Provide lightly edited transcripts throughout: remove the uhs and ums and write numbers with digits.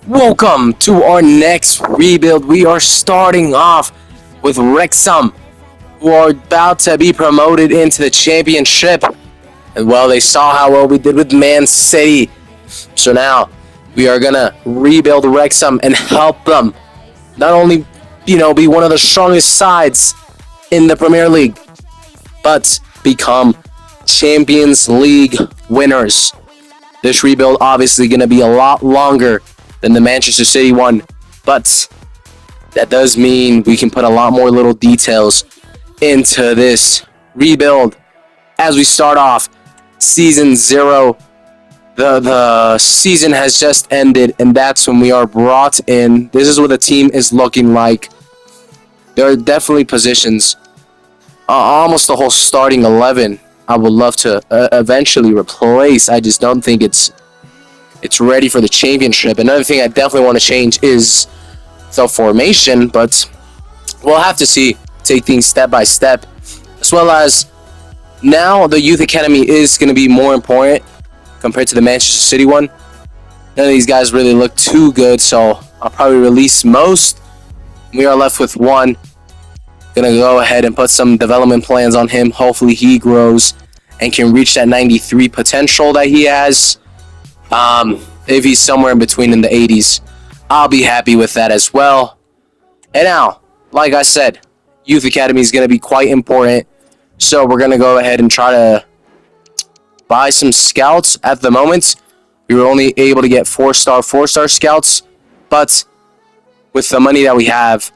Welcome to our next rebuild. We are starting off with Wrexham, who are about to be promoted into the championship. And well, they saw how well we did with Man City. So now we are gonna rebuild Wrexham and help them not only, be one of the strongest sides in the Premier League, but become Champions League winners. This rebuild obviously gonna be a lot longer than the Manchester City one, but that does mean we can put a lot more little details into this rebuild as we start off season 0. The season has just ended, and that's when we are brought in. This is what the team is looking like. There are definitely positions, almost the whole starting 11 I would love to eventually replace. I just don't think it's ready for the championship. Another thing I definitely want to change is the formation, but we'll have to see. Take things step by step, as well as now the youth academy is going to be more important compared to the Manchester City one. None of these guys really look too good, so I'll probably release most. We are left with one. Gonna go ahead and put some development plans on him. Hopefully he grows and can reach that 93 potential that he has. If he's somewhere in between in the 80s, I'll be happy with that as well. And now, like I said, Youth Academy is going to be quite important. So we're going to go ahead and try to buy some scouts. At the moment, we were only able to get 4-star scouts. But with the money that we have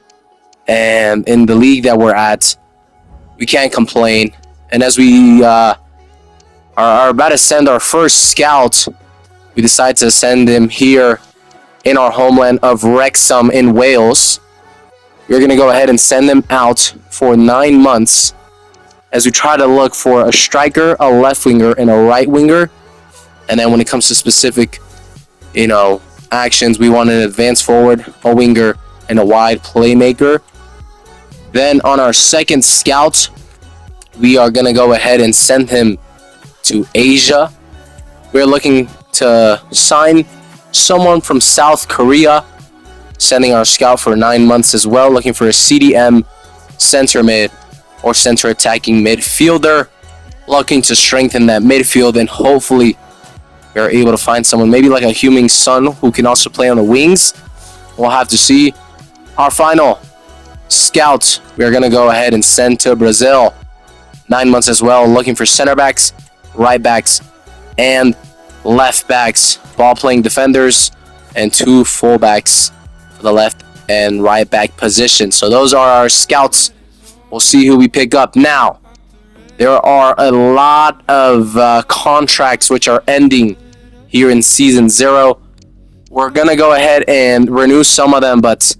and in the league that we're at, we can't complain. And as we are about to send our first scout, we decide to send him here in our homeland of Wrexham in Wales. We're going to go ahead and send them out for 9 months as we try to look for a striker, a left winger, and a right winger. And then when it comes to specific, actions, we want an advanced forward, a winger, and a wide playmaker. Then on our second scout, we are going to go ahead and send him to Asia. We're looking to sign someone from South Korea, sending our scout for 9 months as well, looking for a CDM, center mid, or center attacking midfielder, looking to strengthen that midfield, and hopefully we're able to find someone, maybe like a Heung-min Son, who can also play on the wings. We'll have to see. Our final scout, we're going to go ahead and send to Brazil, 9 months as well, looking for center backs, right backs, and left backs, ball playing defenders, and 2 fullbacks for the left and right back position. So those are our scouts. We'll see who we pick up. Now, there are a lot of contracts which are ending here in season 0. We're going to go ahead and renew some of them, but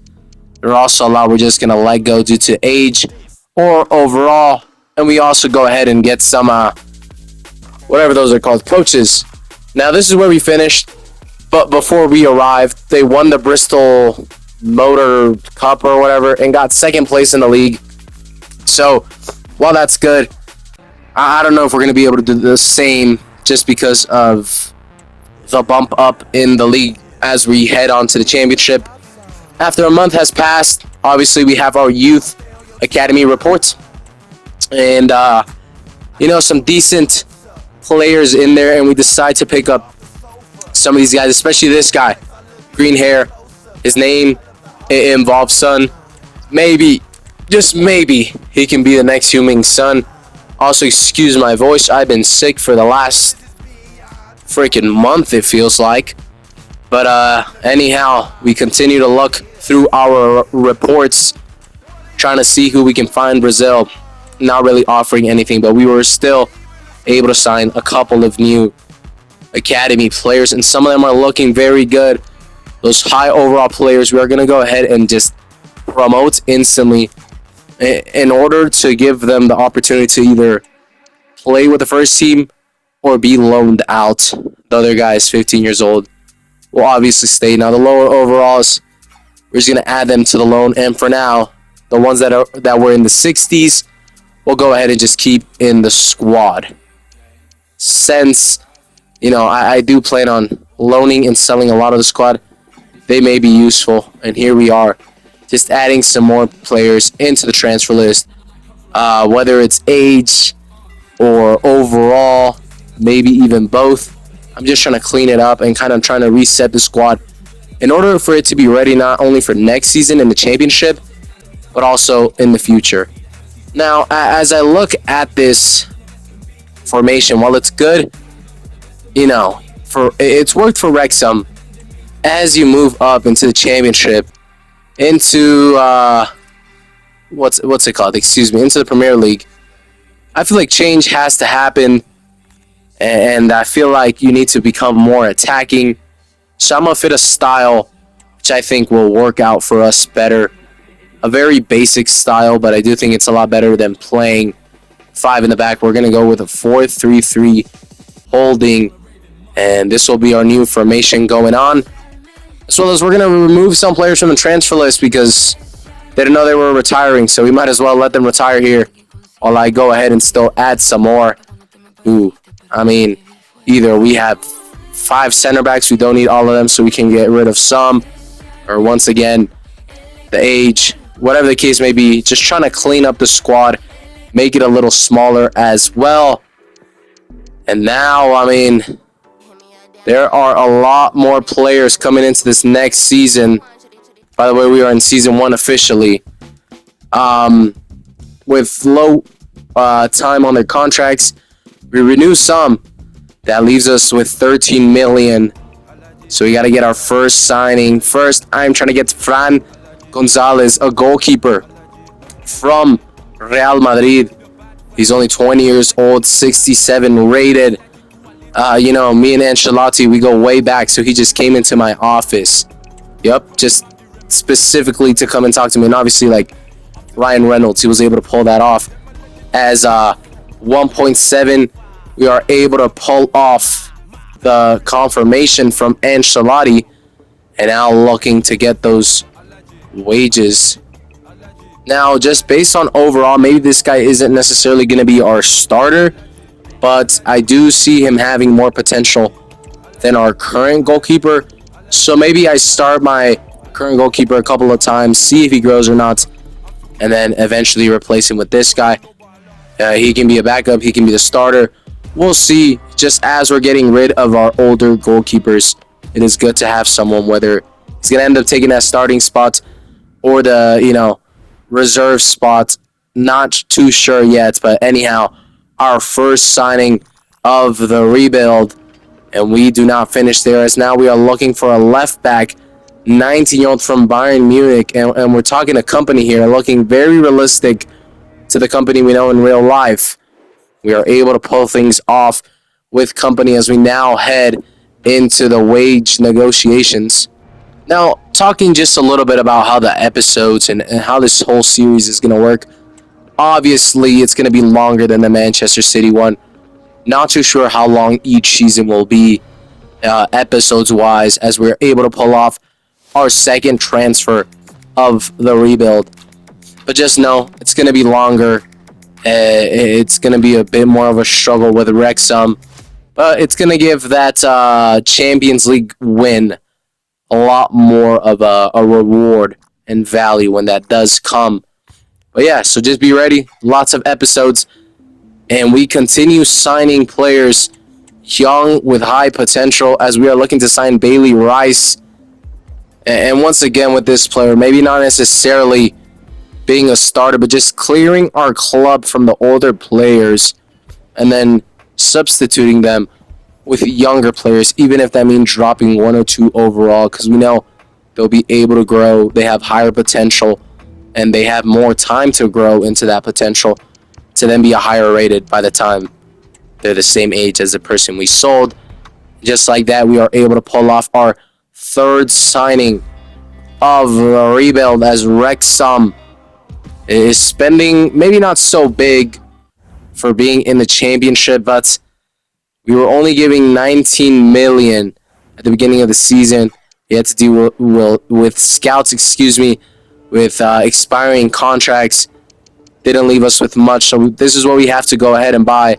there are also a lot we're just going to let go due to age or overall. And we also go ahead and get some, whatever those are called, coaches. Now, this is where we finished, but before we arrived, they won the Bristol Motor Cup or whatever and got second place in the league. So, while that's good, I don't know if we're going to be able to do the same just because of the bump up in the league as we head on to the championship. After a month has passed, obviously we have our Youth Academy reports. And, some decent players in there, and we decide to pick up some of these guys, especially this guy, green hair. His name, it involves Son. Maybe, just maybe, he can be the next Heung-min Son. Also, excuse my voice, I've been sick for the last freaking month, it feels like. But anyhow, we continue to look through our reports, trying to see who we can find. Brazil not really offering anything, but we were still able to sign a couple of new academy players, and some of them are looking very good. Those high overall players, we are going to go ahead and just promote instantly in order to give them the opportunity to either play with the first team or be loaned out. The other guy is 15 years old, will obviously stay. Now the lower overalls, we're just going to add them to the loan, and for now, the ones that were in the 60s, we'll go ahead and just keep in the squad. Since, I do plan on loaning and selling a lot of the squad, they may be useful. And here we are, just adding some more players into the transfer list, whether it's age or overall, maybe even both. I'm just trying to clean it up and kind of trying to reset the squad in order for it to be ready not only for next season in the championship, but also in the future. Now, as I look at this formation, while it's good, it's worked for Wrexham. As you move up into the championship, into what's it called? Into the Premier League, I feel like change has to happen, and I feel like you need to become more attacking. So I'm gonna fit a style which I think will work out for us better. A very basic style, but I do think it's a lot better than playing 5 in the back. We're going to go with a 4-3-3 holding, and this will be our new formation going on. As well as we're going to remove some players from the transfer list because they didn't know they were retiring, so we might as well let them retire here while I go ahead and still add some more. Either we have 5 center backs, we don't need all of them, so we can get rid of some, or once again, the age, whatever the case may be, just trying to clean up the squad, make it a little smaller as well. And now, there are a lot more players coming into this next season. By the way, we are in season 1 officially. With low time on their contracts, we renew some. That leaves us with 13 million. So we got to get our first signing. First, I'm trying to get Fran Gonzalez, a goalkeeper from Real Madrid. He's only 20 years old, 67 rated. Me and Ancelotti, we go way back, so he just came into my office. Yep, just specifically to come and talk to me. And obviously, like Ryan Reynolds, he was able to pull that off. As 1.7, we are able to pull off the confirmation from Ancelotti, and now looking to get those wages. Now, just based on overall, maybe this guy isn't necessarily going to be our starter, but I do see him having more potential than our current goalkeeper. So maybe I start my current goalkeeper a couple of times, see if he grows or not, and then eventually replace him with this guy. He can be a backup, he can be the starter. We'll see. Just as we're getting rid of our older goalkeepers, it is good to have someone, whether he's going to end up taking that starting spot or the, reserve spot. Not too sure yet, but anyhow, our first signing of the rebuild, and we do not finish there, as now we are looking for a left back, 19-year-old from Bayern Munich, and we're talking a company here looking very realistic to the company we know in real life. We are able to pull things off with company as we now head into the wage negotiations. Now, talking just a little bit about how the episodes and how this whole series is going to work. Obviously, it's going to be longer than the Manchester City one. Not too sure how long each season will be, episodes-wise, as we're able to pull off our second transfer of the rebuild. But just know, it's going to be longer. It's going to be a bit more of a struggle with Wrexham. But it's going to give that Champions League win a lot more of a reward and value when that does come. But yeah, so just be ready. Lots of episodes. And we continue signing players young with high potential as we are looking to sign Bailey Rice. And once again with this player, maybe not necessarily being a starter, but just clearing our club from the older players and then substituting them with younger players, even if that means dropping 1 or 2 overall, because we know they'll be able to grow, they have higher potential, and they have more time to grow into that potential to then be a higher rated by the time they're the same age as the person we sold. Just like that, we are able to pull off our third signing of the rebuild, as Wrexham is spending maybe not so big for being in the championship, but we were only giving 19 million at the beginning of the season. We had to deal with scouts, with expiring contracts. Didn't leave us with much, so this is what we have to go ahead and buy.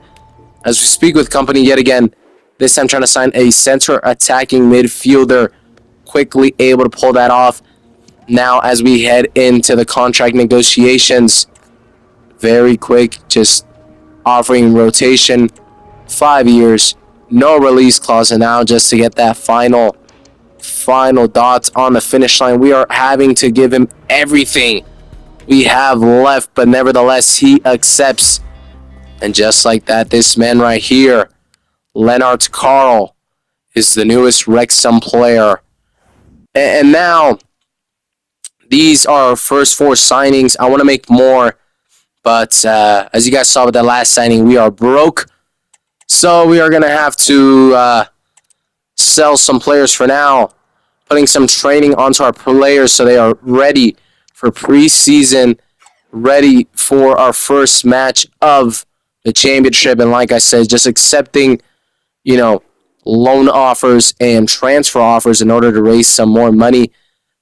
As we speak with company yet again, this time trying to sign a center attacking midfielder, quickly able to pull that off. Now, as we head into the contract negotiations, very quick, just offering rotation, 5 years, no release clause, and now just to get that final dots on the finish line, we are having to give him everything we have left, but nevertheless, he accepts. And just like that, this man right here, Lennart Karl, is the newest Wrexham player. And now, these are our first 4 signings. I want to make more, but as you guys saw with the last signing, we are broke. So we are going to have to sell some players for now, putting some training onto our players so they are ready for preseason, ready for our first match of the championship. And like I said, just accepting, loan offers and transfer offers in order to raise some more money,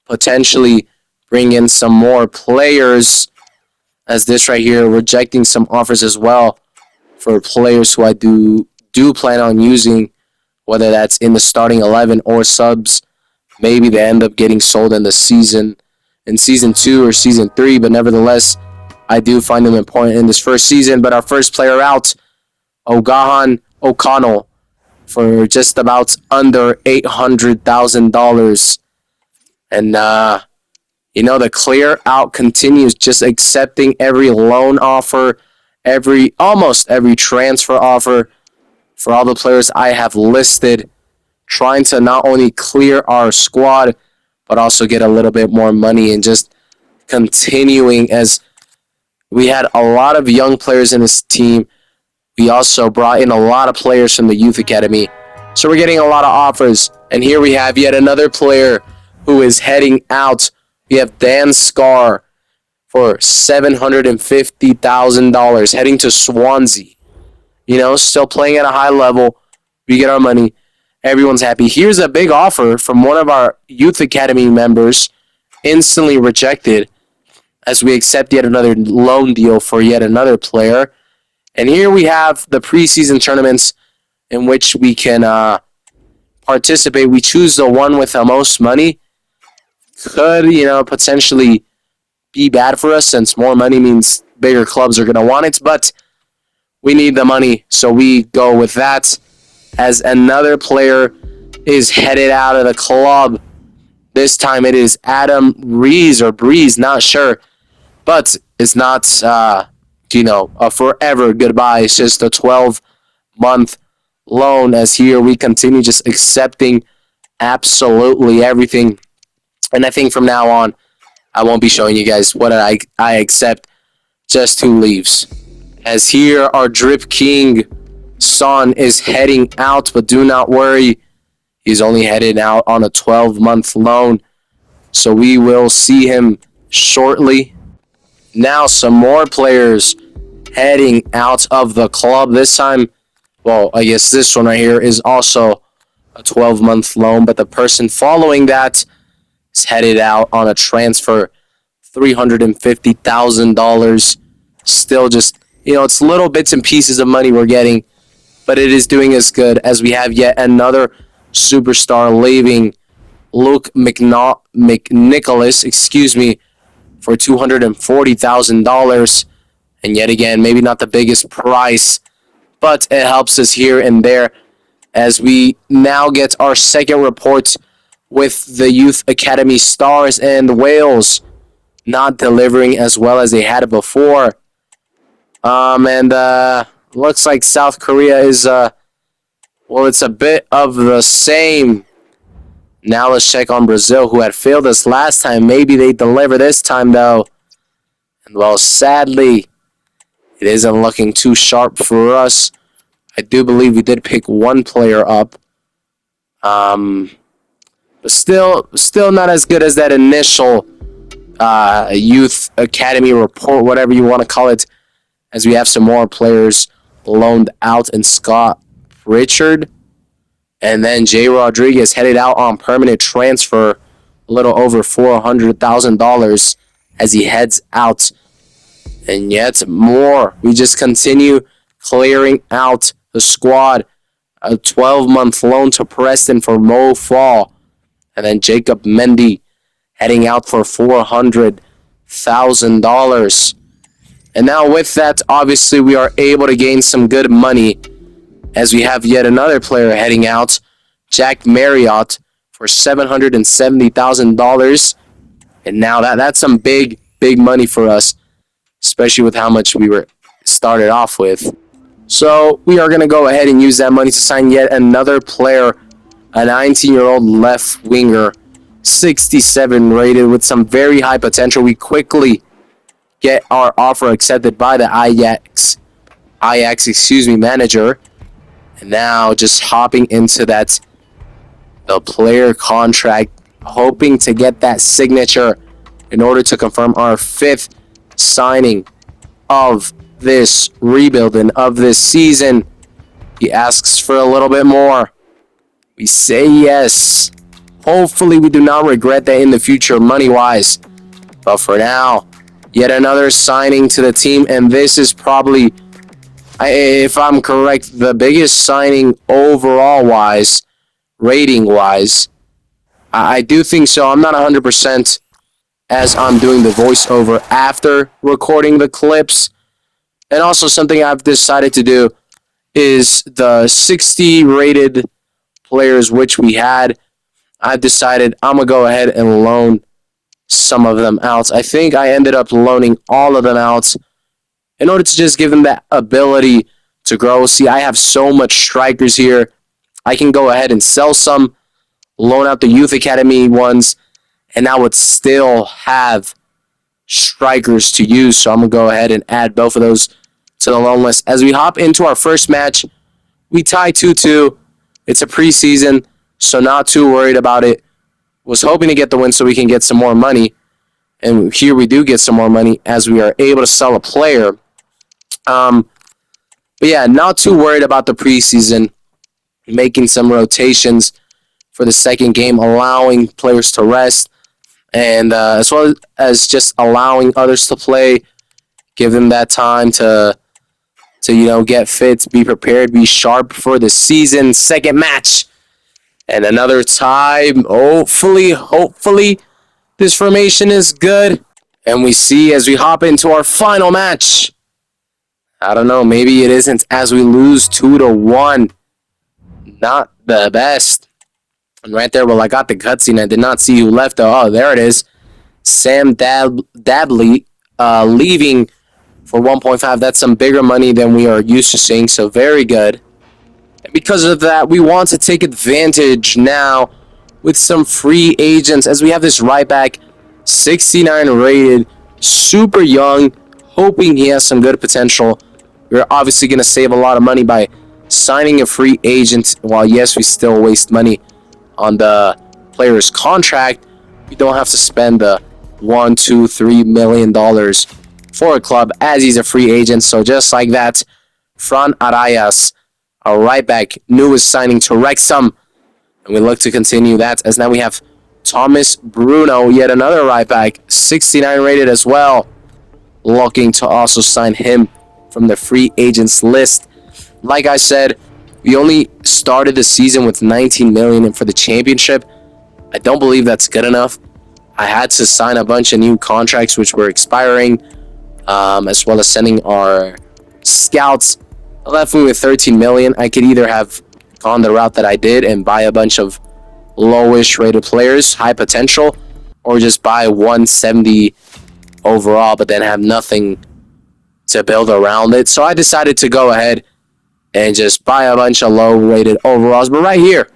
potentially bring in some more players, as this right here, rejecting some offers as well for players who I do plan on using, whether that's in the starting 11 or subs. Maybe they end up getting sold in season 2 or season 3, but nevertheless, I do find them important in this first season. But our first player out, Ogahan O'Connell, for just about under $800,000. And, the clear out continues, just accepting every loan offer, almost every transfer offer for all the players I have listed, trying to not only clear our squad, but also get a little bit more money, and just continuing, as we had a lot of young players in this team. We also brought in a lot of players from the youth academy. So we're getting a lot of offers. And here we have yet another player who is heading out. We have Dan Scar for $750,000 heading to Swansea. Still playing at a high level. We get our money. Everyone's happy. Here's a big offer from one of our youth academy members, instantly rejected, as we accept yet another loan deal for yet another player. And here we have the preseason tournaments in which we can participate. We choose the one with the most money. Could, potentially be bad for us, since more money means bigger clubs are going to want it. But we need the money, so we go with that. As another player is headed out of the club. This time it is Adam Rees or Breeze, not sure. But it's not, a forever goodbye. It's just a 12-month loan, as here we continue just accepting absolutely everything. And I think from now on, I won't be showing you guys what I accept, just who leaves. As here, our Drip King Son is heading out, but do not worry. He's only headed out on a 12-month loan, so we will see him shortly. Now, some more players heading out of the club. This time, well, I guess this one right here is also a 12-month loan, but the person following that is headed out on a transfer, $350,000. Still just, it's little bits and pieces of money we're getting, but it is doing us good, as we have yet another superstar leaving, Luke McNicholas, for $240,000. And yet again, maybe not the biggest price, but it helps us here and there, as we now get our second report with the Youth Academy Stars, and Wales not delivering as well as they had before. Looks like South Korea is, it's a bit of the same. Now let's check on Brazil, who had failed us last time. Maybe they deliver this time, though. And, sadly, it isn't looking too sharp for us. I do believe we did pick one player up. But still not as good as that initial Youth Academy report, whatever you want to call it, as we have some more players loaned out, and Scott Richard. And then Jay Rodriguez headed out on permanent transfer, a little over $400,000 as he heads out. And yet more. We just continue clearing out the squad. A 12-month loan to Preston for Mo Fall, And then Jacob Mendy heading out for $400,000. And now with that, obviously, we are able to gain some good money as we have yet another player heading out, Jack Marriott, for $770,000. And now that's some big money for us, especially with how much we were started off with. So we are going to go ahead and use that money to sign yet another player, a 19-year-old left winger, 67 rated with some very high potential. We quickly get our offer accepted by the Ajax manager. And now just hopping into the player contract, hoping to get that signature in order to confirm our 5th signing of this rebuild and of this season. He asks for a little bit more. We say yes. Hopefully we do not regret that in the future money-wise. But for now, yet another signing to the team, and this is probably, if I'm correct, the biggest signing overall-wise, rating-wise. I do think so. I'm not 100% as I'm doing the voiceover after recording the clips. And also something I've decided to do is the 60 rated players which we had. I've decided I'm going to go ahead and loan some of them out. I think I ended up loaning all of them out in order to just give them that ability to grow. See, I have so much strikers here. I can go ahead and sell some, loan out the youth academy ones, and I would still have strikers to use. So I'm going to go ahead and add both of those to the loan list. As we hop into our first match, we tie 2-2. It's a preseason, so not too worried about it. Was hoping to get the win so we can get some more money. And here we do get some more money as we are able to sell a player. But yeah, not too worried about the preseason. Making some rotations for the second game, allowing players to rest. And as well as just allowing others to play. Give them that time to get fit, be prepared, be sharp for the season. Second match. And another tie. Hopefully, this formation is good. And we see as we hop into our final match. I don't know, maybe it isn't as we lose 2-1. Not the best. And right there, well, I got the cutscene. I did not see who left, though. Oh, there it is. Sam Dabley leaving for 1.5. That's some bigger money than we are used to seeing, so very good. And because of that, we want to take advantage now with some free agents as we have this right back, 69 rated, super young, hoping he has some good potential. We're obviously going to save a lot of money by signing a free agent. While, yes, we still waste money on the player's contract, we don't have to spend the $1, $2, $3 million for a club as he's a free agent. So just like that, Fran Arayas, our right back, newest signing to Wrexham. And we look to continue that as now we have Thomas Bruno, yet another right back, 69 rated as well. Looking to also sign him from the free agents list. Like I said, we only started the season with 19 million, and for the championship, I don't believe that's good enough. I had to sign a bunch of new contracts which were expiring, as well as sending our scouts. It left me with 13 million. I could either have gone the route that I did and buy a bunch of lowish rated players, high potential, or just buy 170 overall, but then have nothing to build around it. So I decided to go ahead and just buy a bunch of low-rated overalls. But right here,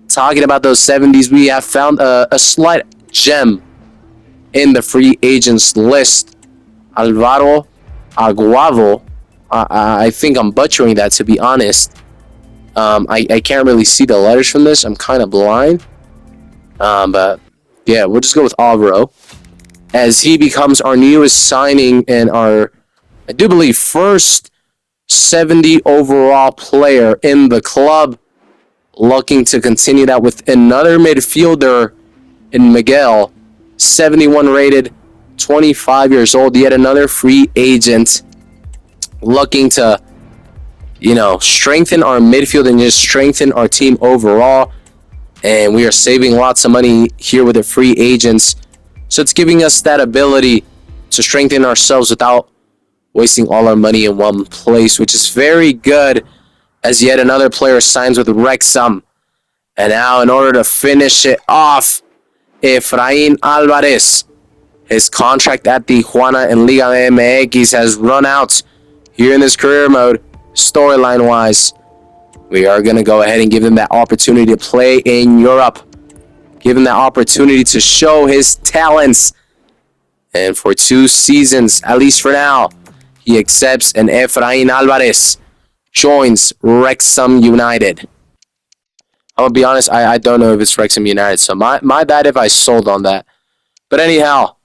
talking about those 70s, we have found a slight gem in the free agents list. Alvaro Aguavo. I think I'm butchering that, to be honest. I can't really see the letters from this. I'm kind of blind. But yeah, we'll just go with Alvaro, as he becomes our newest signing and our, I do believe, first 70 overall player in the club. Looking to continue that with another midfielder in Miguel, 71 rated, 25 years old, yet another free agent. Looking to, strengthen our midfield and just strengthen our team overall. And we are saving lots of money here with the free agents. So it's giving us that ability to strengthen ourselves without wasting all our money in one place, which is very good as yet another player signs with Wrexham. And now, in order to finish it off, Efrain Alvarez. His contract at Tijuana and Liga MX has run out here in this career mode, storyline wise. We are going to go ahead and give him that opportunity to play in Europe. Give him that opportunity to show his talents. And for 2 seasons, at least for now, he accepts, and Efrain Alvarez joins Wrexham United. I'm going to be honest, I don't know if it's Wrexham United, so my bad if I sold on that. But anyhow,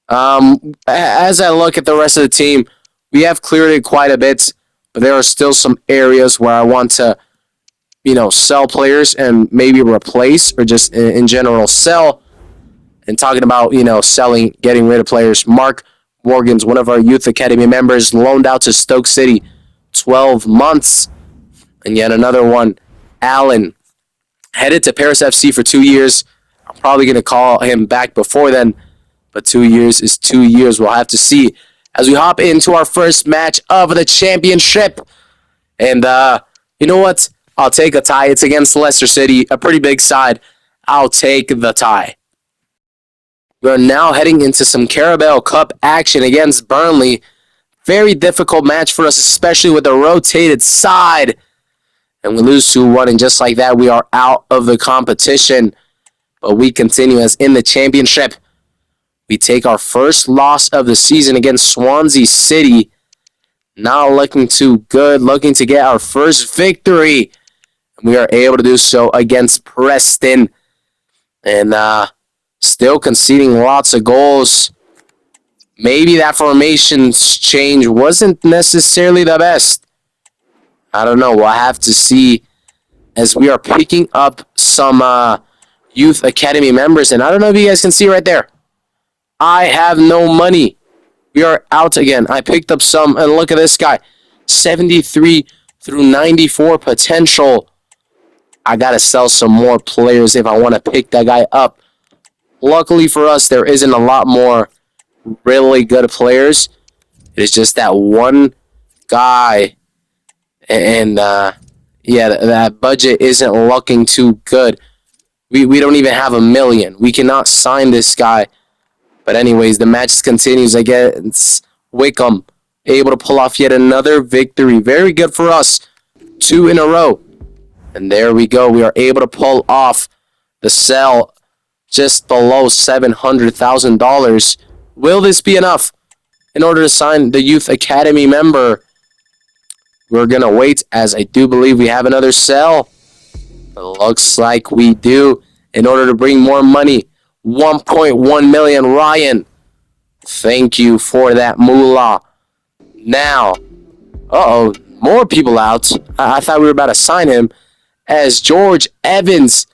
as I look at the rest of the team, we have cleared it quite a bit, but there are still some areas where I want to, sell players and maybe replace or just in general sell. And talking about, selling, getting rid of players. Mark Morgan's one of our youth academy members, loaned out to Stoke City, 12 months. And yet another one, Allen, headed to Paris FC for 2 years. I'm probably going to call him back before then, but 2 years is 2 years. We'll have to see as we hop into our first match of the championship. And you know what? I'll take a tie. It's against Leicester City, a pretty big side. I'll take the tie. We're now heading into some Carabao Cup action against Burnley. Very difficult match for us, especially with a rotated side. And we lose 2-1, and just like that, we are out of the competition. But we continue as in the championship. We take our first loss of the season against Swansea City. Not looking too good, looking to get our first victory. And we are able to do so against Preston. And still conceding lots of goals. Maybe that formation change wasn't necessarily the best. I don't know. We'll have to see as we are picking up some youth academy members. And I don't know if you guys can see right there. I have no money. We are out again. I picked up some, and look at this guy. 73 through 94 potential. I got to sell some more players if I want to pick that guy up. Luckily for us, there isn't a lot more really good players. It is just that one guy. And, that budget isn't looking too good. We don't even have $1 million. We cannot sign this guy. But anyways, the match continues against Wickham. Able to pull off yet another victory. Very good for us. 2 in a row. And there we go. We are able to pull off the sell just below $700,000. Will this be enough in order to sign the Youth Academy member? We're going to wait, as I do believe we have another sell. It looks like we do. In order to bring more money, 1.1 million. Ryan, thank you for that moolah. Now, more people out. I thought we were about to sign him, as George Evans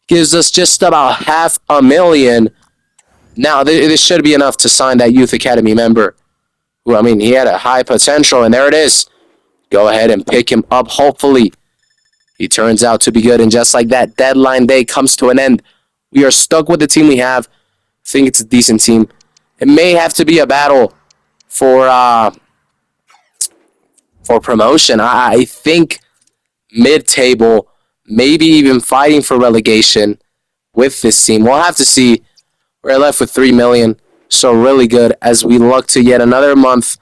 gives us just about $500,000. Now, this should be enough to sign that Youth Academy member. Who, he had a high potential, and there it is. Go ahead and pick him up, hopefully. He turns out to be good, and just like that, deadline day comes to an end. We are stuck with the team we have. I think it's a decent team. It may have to be a battle for promotion. I think mid-table, maybe even fighting for relegation with this team. We'll have to see. We're left with $3 million, so really good as we look to yet another month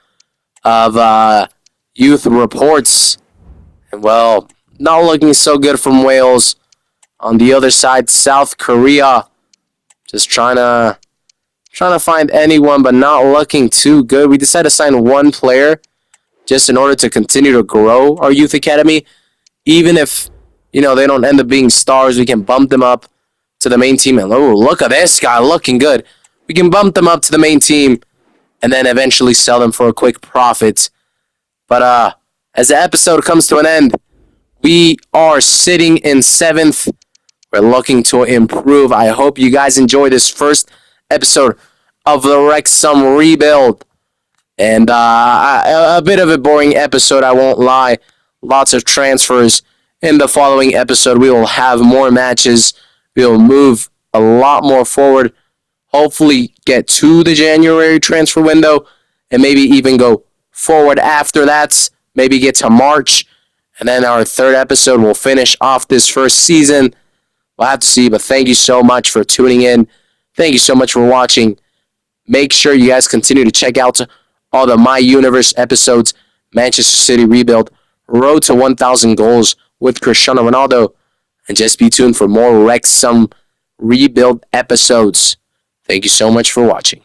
of youth reports. And well, not looking so good from Wales. On the other side, South Korea, just trying to find anyone, but not looking too good. We decided to sign one player just in order to continue to grow our youth academy. Even if, they don't end up being stars, we can bump them up to the main team. And look at this guy looking good. We can bump them up to the main team and then eventually sell them for a quick profit. But as the episode comes to an end, we are sitting in 7th. We're looking to improve. I hope you guys enjoy this first episode of the Wrexham Rebuild. And a bit of a boring episode, I won't lie. Lots of transfers in the following episode, we will have more matches. We will move a lot more forward. Hopefully, get to the January transfer window and maybe even go forward after that. Maybe get to March. And then our third episode will finish off this first season. We'll have to see, but thank you so much for tuning in. Thank you so much for watching. Make sure you guys continue to check out all the My Universe episodes, Manchester City Rebuild, Road to 1,000 Goals with Cristiano Ronaldo, and just be tuned for more Wrexham Rebuild episodes. Thank you so much for watching.